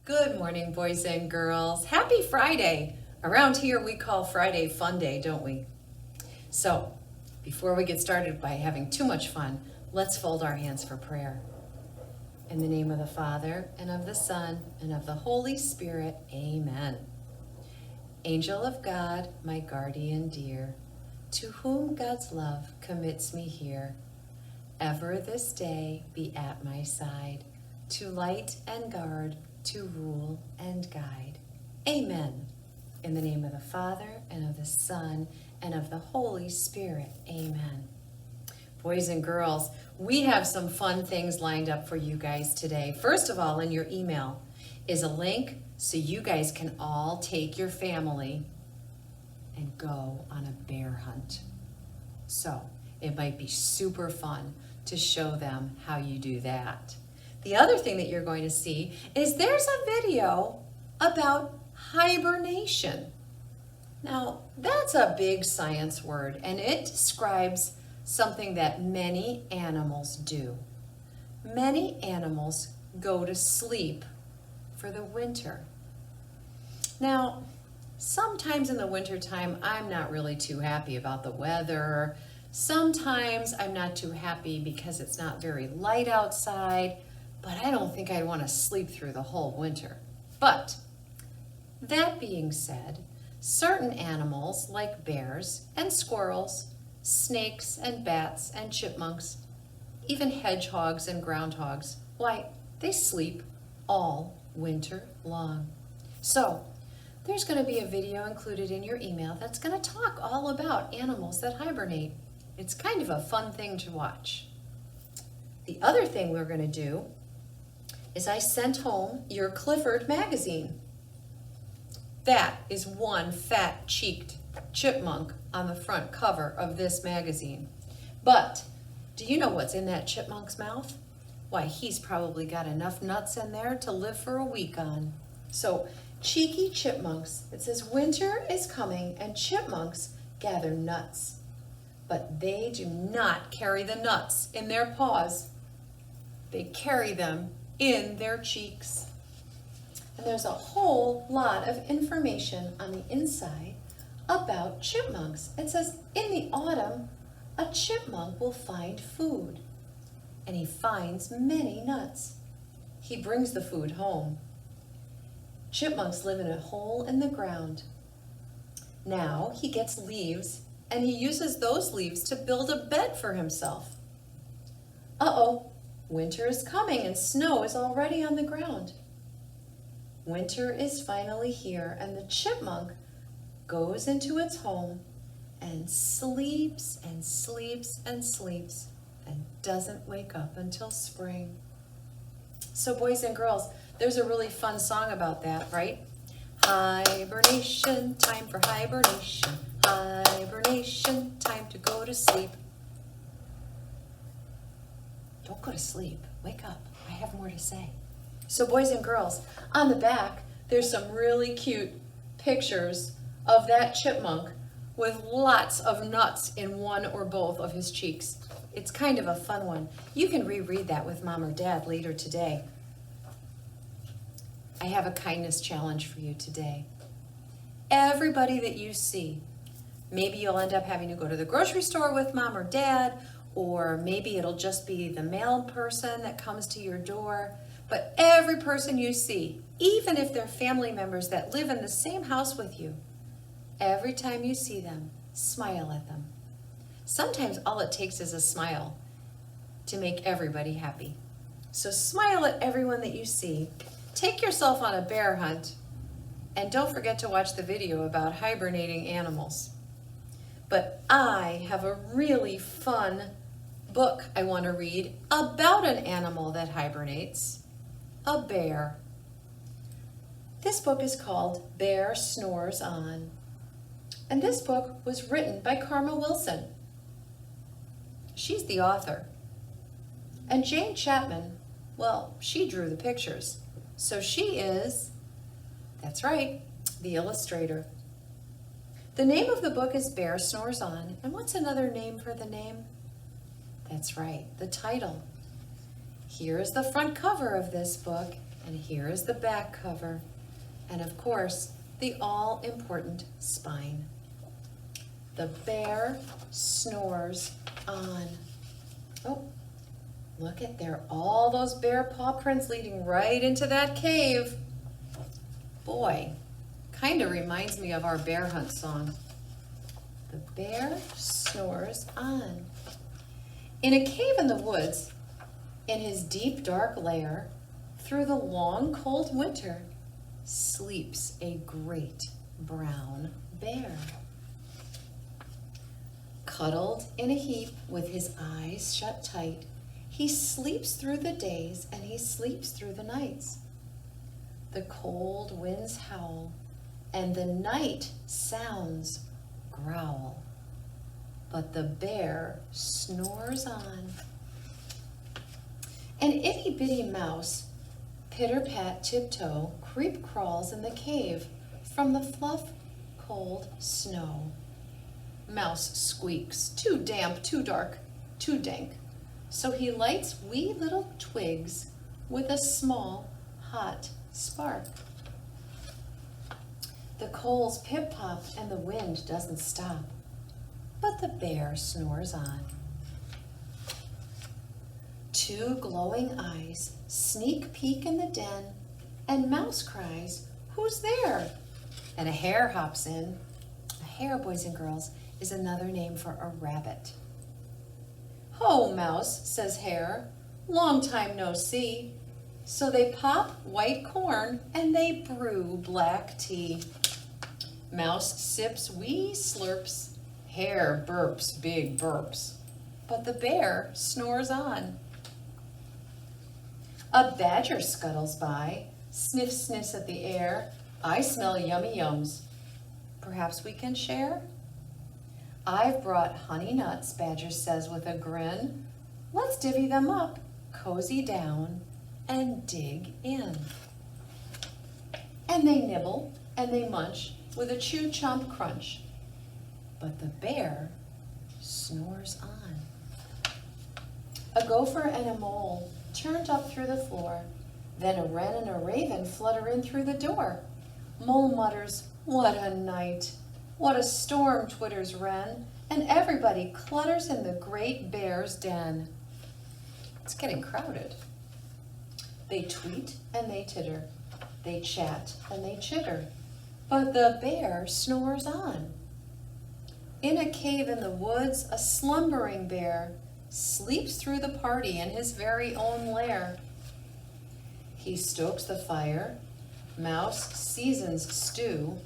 Good morning, boys and girls. Happy Friday. Around here, we call Friday Fun Day, don't we? So, before we get started by having too much fun, let's fold our hands for prayer. In the name of the Father, and of the Son, and of the Holy Spirit, amen. Angel of God, my guardian dear, to whom God's love commits me here, ever this day be at my side, to light and guard, to rule and guide. Amen. In the name of the Father, and of the Son, and of the Holy Spirit. Amen. Boys and girls, we have some fun things lined up for you guys today. First of all, in your email is a link so you guys can all take your family and go on a bear hunt. So it might be super fun to show them how you do that. The other thing that you're going to see is there's a video about hibernation. Now, that's a big science word, and it describes something that many animals do. Many animals go to sleep for the winter. Now, sometimes in the wintertime, I'm not really too happy about the weather. Sometimes I'm not too happy because it's not very light outside. But I don't think I'd want to sleep through the whole winter. But that being said, certain animals like bears and squirrels, snakes and bats and chipmunks, even hedgehogs and groundhogs, why, they sleep all winter long. So there's going to be a video included in your email that's going to talk all about animals that hibernate. It's kind of a fun thing to watch. The other thing we're going to do is I sent home your Clifford magazine. That is one fat-cheeked chipmunk on the front cover of this magazine. But do you know what's in that chipmunk's mouth? Why, he's probably got enough nuts in there to live for a week on. So, cheeky chipmunks, it says winter is coming and chipmunks gather nuts. But they do not carry the nuts in their paws. They carry them in their cheeks. And there's a whole lot of information on the inside about chipmunks. It says, in the autumn, a chipmunk will find food, and he finds many nuts. He brings the food home. Chipmunks live in a hole in the ground. Now he gets leaves, and he uses those leaves to build a bed for himself. Uh-oh. Winter is coming and snow is already on the ground. Winter is finally here, and the chipmunk goes into its home and sleeps and sleeps and sleeps and doesn't wake up until spring. So boys and girls, there's a really fun song about that, right? Hibernation, time for hibernation. Hibernation, time to go to sleep. Don't go to sleep. Wake up. I have more to say. So boys and girls, on the back, there's some really cute pictures of that chipmunk with lots of nuts in one or both of his cheeks. It's kind of a fun one. You can reread that with mom or dad later today. I have a kindness challenge for you today. Everybody that you see, maybe you'll end up having to go to the grocery store with mom or dad, or maybe it'll just be the mail person that comes to your door. But every person you see, even if they're family members that live in the same house with you, every time you see them, smile at them. Sometimes all it takes is a smile to make everybody happy. So smile at everyone that you see. Take yourself on a bear hunt, and don't forget to watch the video about hibernating animals. But I have a really fun book I want to read about an animal that hibernates, a bear. This book is called Bear Snores On. And this book was written by Karma Wilson. She's the author. And Jane Chapman, well, she drew the pictures. So she is, that's right, the illustrator. The name of the book is Bear Snores On. And what's another name for the name? That's right, the title. Here is the front cover of this book, And here is the back cover. And of course, the all-important spine. The bear snores on. Oh, look at there, all those bear paw prints leading right into that cave. Boy, kind of reminds me of our bear hunt song. The bear snores on. In a cave in the woods, in his deep dark lair, through the long cold winter, sleeps a great brown bear. Cuddled in a heap with his eyes shut tight, he sleeps through the days and he sleeps through the nights. The cold winds howl and the night sounds growl, but the bear snores on. An itty-bitty mouse, pitter-pat tiptoe, creep crawls in the cave from the fluff cold snow. Mouse squeaks, too damp, too dark, too dank. So he lights wee little twigs with a small, hot spark. The coals pip-pop and the wind doesn't stop, but the bear snores on. Two glowing eyes sneak peek in the den, and Mouse cries, "Who's there?" And a hare hops in. A hare, boys and girls, is another name for a rabbit. "Ho, Mouse," says Hare, "long time no see." So they pop white corn and they brew black tea. Mouse sips wee slurps, Hare burps big burps, but the bear snores on. A badger scuttles by, sniffs at the air. "I smell yummy yums. Perhaps we can share?" "I've brought honey nuts," Badger says with a grin. "Let's divvy them up, cozy down, and dig in." And they nibble and they munch with a chew chomp crunch, but the bear snores on. A gopher and a mole turned up through the floor, then a wren and a raven flutter in through the door. Mole mutters, "What a night! What a storm," twitters wren, and everybody clutters in the great bear's den. It's getting crowded. They tweet and they titter, they chat and they chitter, but the bear snores on. In a cave in the woods, a slumbering bear sleeps through the party in his very own lair. He stokes the fire, Mouse seasons stew,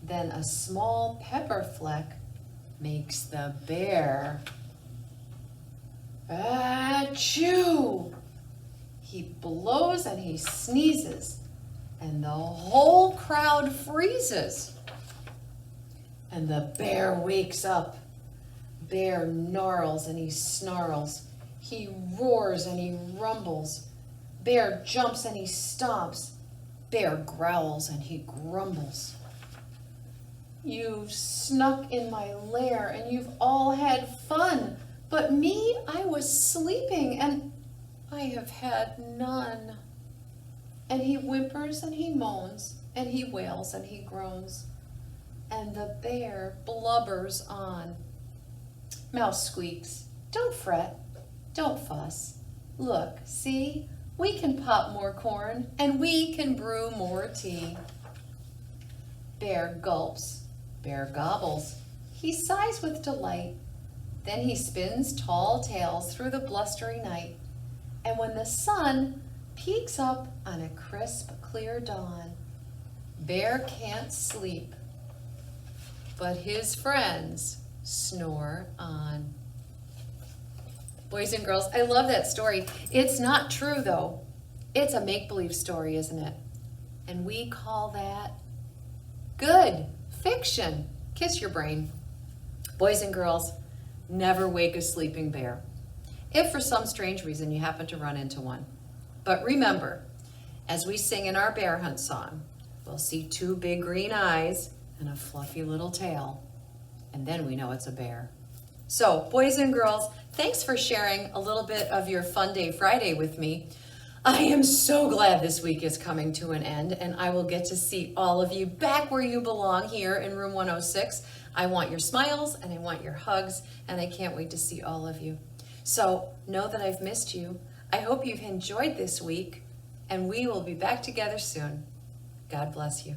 then a small pepper fleck makes the bear achoo. He blows and he sneezes, and the whole crowd freezes. And the bear wakes up. Bear gnarls and he snarls. He roars and he rumbles. Bear jumps and he stomps. Bear growls and he grumbles. "You've snuck in my lair and you've all had fun, but me, I was sleeping and I have had none." And he whimpers and he moans and he wails and he groans, and the bear blubbers on. Mouse squeaks, "Don't fret, don't fuss. Look, see, we can pop more corn and we can brew more tea." Bear gulps, bear gobbles, he sighs with delight. Then he spins tall tales through the blustery night. And when the sun peeks up on a crisp, clear dawn, Bear can't sleep, but his friends snore on. Boys and girls, I love that story. It's not true, though. It's a make-believe story, isn't it? And we call that good fiction. Kiss your brain. Boys and girls, never wake a sleeping bear, if for some strange reason you happen to run into one. But remember, as we sing in our bear hunt song, we'll see two big green eyes and a fluffy little tail, and then we know it's a bear. So, boys and girls, thanks for sharing a little bit of your Fun Day Friday with me. I am so glad this week is coming to an end and I will get to see all of you back where you belong here in room 106. I want your smiles and I want your hugs and I can't wait to see all of you. So know that I've missed you. I hope you've enjoyed this week and we will be back together soon. God bless you.